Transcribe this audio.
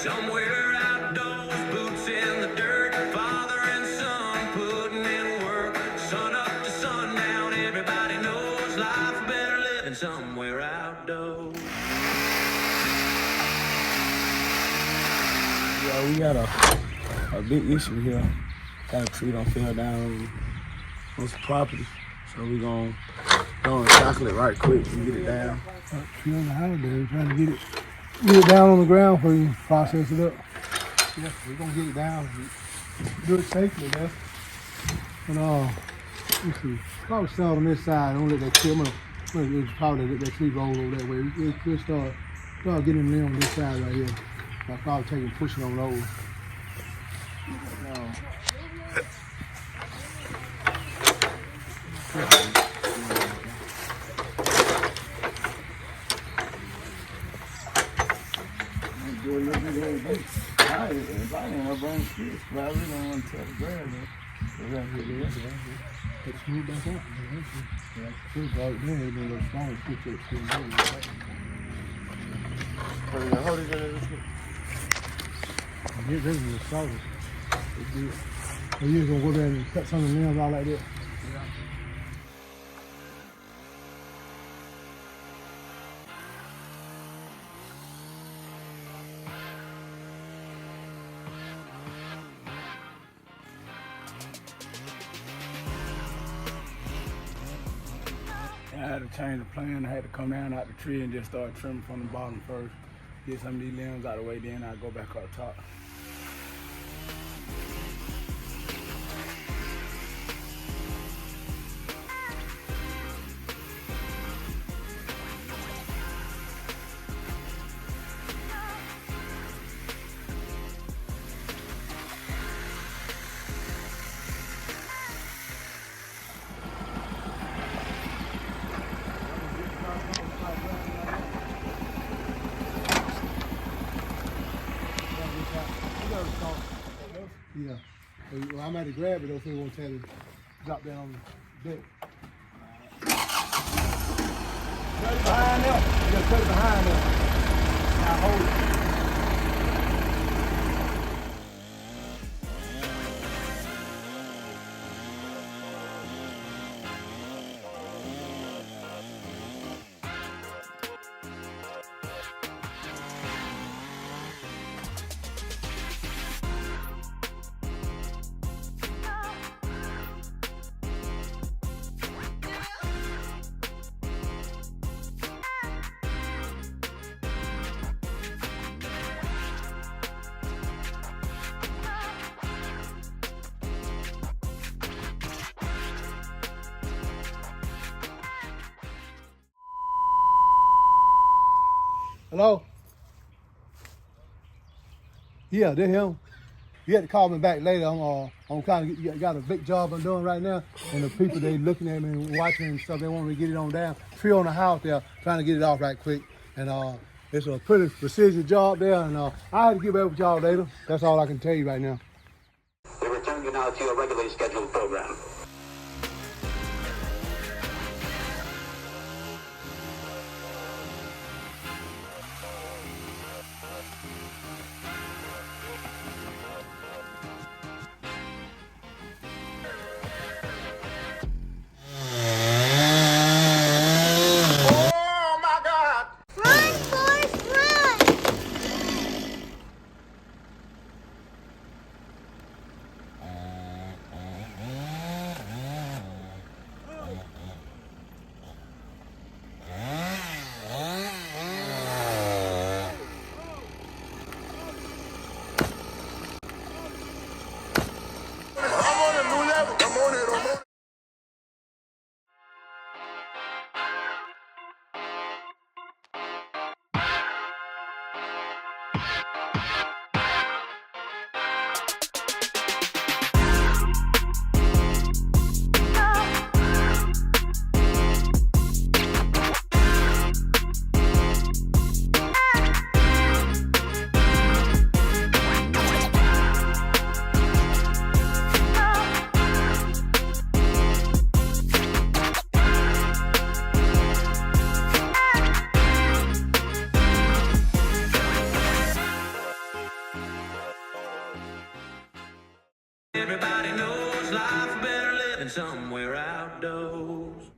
Somewhere outdoors, boots in the dirt, father and son putting in work. Sun up to sundown, everybody knows life better living somewhere outdoors. Yeah, we got a big issue here. Got a tree done fell down on some property. So we gonna tackle it right quick and get it down. Tree on the house there, trying to get it down on the ground before you process it up. Yeah, we're gonna get it down. Do it safely, man. And let's see. Probably start on this side. Don't let that tree. It's probably let that tree roll over that way. We'll start getting them on this side right here. I'll probably take and push it on those. Do a little bit of everything. If I ain't gonna bring kids, but I really don't want to tell the girl that. Let's move back up. Yeah, it's right there. It'll be a little smaller. Switch it to the Hold it there. Get rid of the solid. So you're gonna go there and cut some of the nails out like that? I had to change the plan. I had to come down out the tree and just start trimming from the bottom first. Get some of these limbs out of the way, then I'll go back up top. Yeah. Well, I'm at to grab it though, so we won't tell you. Drop that on the deck. Cut it behind there. Yeah, cut it behind there. Now hold it. Hello? Yeah, they're him. You had to call me back later. I'm kind of got a big job I'm doing right now, and the people they looking at me and watching and stuff, they want me to get it on down. Tree on the house there, trying to get it off right quick, and it's a pretty precision job there, and I had to get back with y'all later. That's all I can tell you right now. We return you now to your regularly scheduled program. Everybody knows life better living somewhere outdoors.